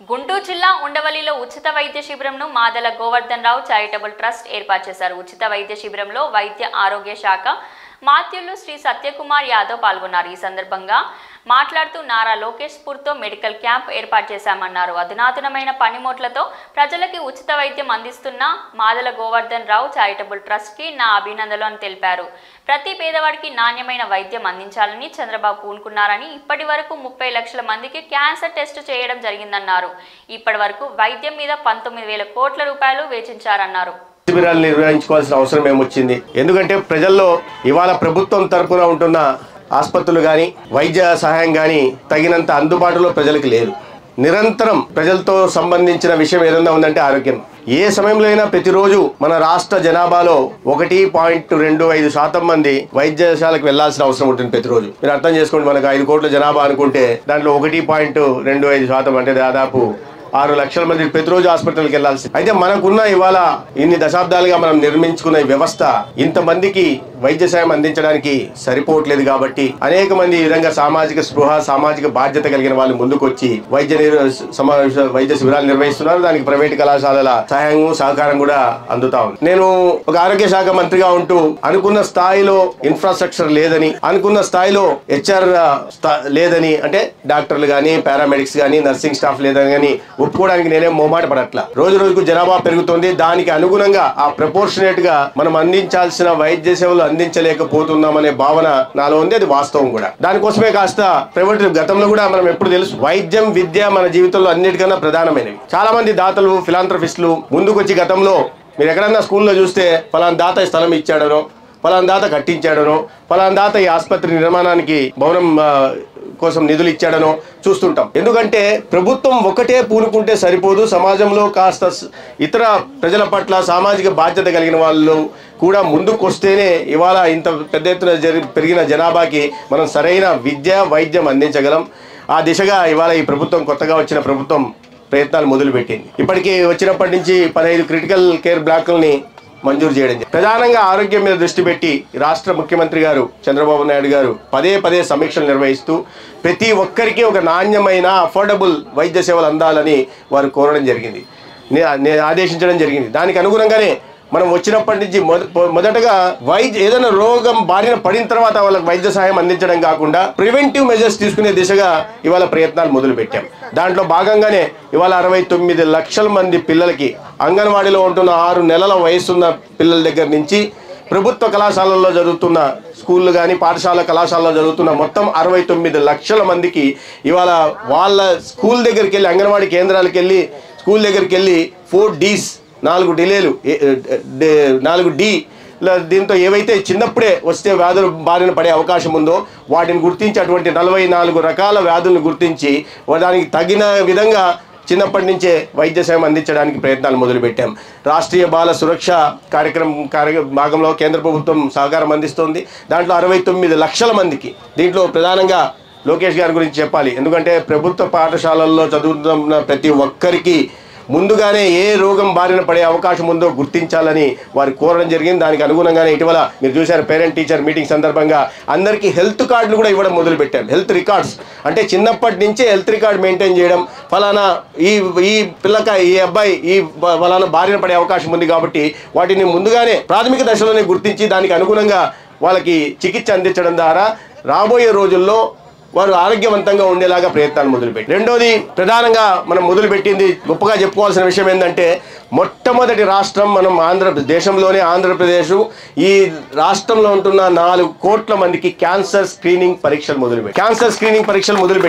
గుంటూరు జిల్లా ఉండవల్లిలో ఉచిత వైద్య శిబిరంను మాదల గోవర్ధన్ రావు చారిటబుల్ ట్రస్ట్ ఏర్పాటు చేశారు. ఉచిత వైద్య శిబిరంలో వైద్య ఆరోగ్య శాఖ మాత్యులు శ్రీ సత్యకుమార్ యాదవ్ పాల్గొన్నారు. ఈ సందర్భంగా మాట్లాడుతూ నారా లోకేష్ స్ఫూర్తితో మెడికల్ క్యాంప్ ఏర్పాటు చేశామన్నారు. అధునాతనమైన పనిముట్లతో ప్రజలకి ఉచిత వైద్యం అందిస్తున్న మాదల గోవర్ధన్ రావు చారిటబుల్ ట్రస్ట్కి నా అభినందనలు అని తెలిపారు. ప్రతి పేదవాడికి నాణ్యమైన వైద్యం అందించాలని చంద్రబాబు పూనుకున్నారని, ఇప్పటి వరకు 30 లక్షల మందికి క్యాన్సర్ టెస్ట్ చేయడం జరిగిందన్నారు. ఇప్పటి వరకు వైద్యం మీద 19,000 కోట్ల రూపాయలు వెచ్చించారన్నారు. శిబిరాలు నిర్వహించుకోవాల్సిన అవసరం ఏమొచ్చింది? ఎందుకంటే ప్రజల్లో ఇవాళ ప్రభుత్వం తరపున ఉంటున్న ఆసుపత్రులు కానీ వైద్య సహాయం కానీ తగినంత అందుబాటులో ప్రజలకు లేదు. నిరంతరం ప్రజలతో సంబంధించిన విషయం ఏదైనా ఉందంటే ఆరోగ్యం. ఏ సమయంలో అయినా ప్రతిరోజు మన రాష్ట్ర జనాభాలో 1.25% మంది వైద్యశాలకు వెళ్లాల్సిన అవసరం ఉంటుంది ప్రతిరోజు. మీరు అర్థం చేసుకోండి, మనకు 5 కోట్ల జనాభా అనుకుంటే దాంట్లో 1.25% అంటే దాదాపు 6 లక్షల మంది ప్రతిరోజు హాస్పిటల్కి వెళ్లాల్సి. అయితే మనకున్న ఇవాళ ఇన్ని దశాబ్దాలుగా మనం నిర్మించుకున్న వ్యవస్థ ఇంతమందికి వైద్య సాయం అందించడానికి సరిపోవట్లేదు. కాబట్టి అనేక మంది ఈ విధంగా సామాజిక స్పృహ, సామాజిక బాధ్యత కలిగిన వాళ్ళు ముందుకొచ్చి వైద్య శిబిరాలు నిర్వహిస్తున్నారు. దానికి ప్రైవేట్ కళాశాలల సహాయం సహకారం కూడా అందుతా ఉంది. నేను ఒక ఆరోగ్య శాఖ మంత్రిగా ఉంటూ అనుకున్న స్థాయిలో ఇన్ఫ్రాస్ట్రక్చర్ లేదని, అనుకున్న స్థాయిలో HR లేదని, అంటే డాక్టర్లు గానీ, పారామెడిక్స్ గానీ, నర్సింగ్ స్టాఫ్ లేదని కానీ ఒప్పుకోవడానికి నేనేం మొహమాట పడట్లా. రోజు రోజుకు జనాభా పెరుగుతుంది. దానికి అనుగుణంగా ఆ ప్రపోర్షనేట్ గా మనం అందించాల్సిన వైద్య సేవలు అందించలేకపోతున్నామనే భావన నాలో ఉంది. అది వాస్తవం కూడా. దానికోసమే కాస్త ప్రైవేట్ గతంలో కూడా మనం ఎప్పుడు తెలుసు, వైద్యం విద్య మన జీవితంలో అన్నిటికన్నా ప్రధానమైనవి. చాలా మంది దాతలు, ఫిలాంథ్రఫిస్టులు ముందుకొచ్చి గతంలో మీరు ఎక్కడన్నా స్కూల్లో చూస్తే ఫలానా దాత స్థలం ఇచ్చాడనో, ఫలానా దాత కట్టించాడనో, ఫలానా దాత ఈ ఆసుపత్రి నిర్మాణానికి భవనం కోసం నిధులు ఇచ్చాడనో చూస్తుంటాం. ఎందుకంటే ప్రభుత్వం ఒకటే పూనుకుంటే సరిపోదు. సమాజంలో కాస్త ఇతర ప్రజల పట్ల సామాజిక బాధ్యత కలిగిన వాళ్ళు కూడా ముందుకు వస్తేనే ఇవాళ ఇంత పెద్ద ఎత్తున పెరిగిన జనాభాకి మనం సరైన విద్య, వైద్యం అందించగలం. ఆ దిశగా ఇవాళ ఈ ప్రభుత్వం, కొత్తగా వచ్చిన ప్రభుత్వం ప్రయత్నాలు మొదలుపెట్టింది. ఇప్పటికీ వచ్చినప్పటి నుంచి 15 క్రిటికల్ కేర్ బ్లాకుల్ని మంజూరు చేయడం. ప్రధానంగా ఆరోగ్యం మీద దృష్టి పెట్టి రాష్ట్ర ముఖ్యమంత్రి గారు చంద్రబాబు నాయుడు గారు పదే సమీక్షలు నిర్వహిస్తూ ప్రతి ఒక్కరికి ఒక నాణ్యమైన అఫోర్డబుల్ వైద్య సేవలు అందాలని వారు కోరడం జరిగింది, ఆదేశించడం జరిగింది. దానికి అనుగుణంగానే మనం వచ్చినప్పటి నుంచి మొదటగా ఏదైనా రోగం బారిన పడిన తర్వాత వాళ్ళకి వైద్య సహాయం అందించడం కాకుండా ప్రివెంటివ్ మెజర్స్ తీసుకునే దిశగా ఇవాళ ప్రయత్నాలు మొదలు పెట్టాం. దాంట్లో భాగంగానే ఇవాళ 69 లక్షల మంది పిల్లలకి, అంగన్వాడీలో ఉంటున్న 6 నెలల వయసున్న పిల్లల దగ్గర నుంచి ప్రభుత్వ కళాశాలల్లో చదువుతున్న స్కూళ్ళు కానీ, పాఠశాల కళాశాలలో చదువుతున్న మొత్తం 69 లక్షల మందికి ఇవాళ వాళ్ళ స్కూల్ దగ్గరికి వెళ్ళి, అంగన్వాడీ కేంద్రాలకు వెళ్ళి, స్కూల్ దగ్గరికి వెళ్ళి 4 Ds 4 డిలేలు, 4 D దీంతో ఏవైతే చిన్నప్పుడే వస్తే వ్యాధులు బారిన పడే అవకాశం ఉందో వాటిని గుర్తించి అటువంటి 44 రకాల వ్యాధులను గుర్తించి దానికి తగిన విధంగా చిన్నప్పటి నుంచే వైద్య సేవ అందించడానికి ప్రయత్నాలు మొదలుపెట్టాం. రాష్ట్రీయ బాల సురక్ష భాగంలో కేంద్ర ప్రభుత్వం సహకారం అందిస్తోంది. దాంట్లో 69 లక్షల మందికి. దీంట్లో ప్రధానంగా లోకేష్ గారి గురించి చెప్పాలి. ఎందుకంటే ప్రభుత్వ పాఠశాలల్లో చదువుతున్న ప్రతి ఒక్కరికి ముందుగానే ఏ రోగం బారిన పడే అవకాశం ఉందో గుర్తించాలని వారు కోరడం జరిగింది. దానికి అనుగుణంగానే ఇటీవల మీరు చూశారు, పేరెంట్ టీచర్ మీటింగ్ సందర్భంగా అందరికీ హెల్త్ కార్డులు కూడా ఇవ్వడం మొదలుపెట్టాం. హెల్త్ రికార్డ్స్ అంటే చిన్నప్పటి నుంచే హెల్త్ రికార్డ్ మెయింటైన్ చేయడం, ఫలానా ఈ ఈ అబ్బాయి ఈ ఫలానా బారిన పడే అవకాశం ఉంది కాబట్టి వాటిని ముందుగానే ప్రాథమిక దశలోనే గుర్తించి దానికి అనుగుణంగా వాళ్ళకి చికిత్స అందించడం ద్వారా రాబోయే రోజుల్లో వారు ఆరోగ్యవంతంగా ఉండేలాగా ప్రయత్నాలు మొదలుపెట్టి. రెండోది ప్రధానంగా మనం మొదలుపెట్టింది గొప్పగా చెప్పుకోవాల్సిన విషయం ఏంటంటే, మొట్టమొదటి రాష్ట్రం మనం దేశంలోనే ఆంధ్రప్రదేశ్. ఈ రాష్ట్రంలో ఉంటున్న 4 కోట్ల మందికి క్యాన్సర్ స్క్రీనింగ్ పరీక్షలు మొదలుపెట్టి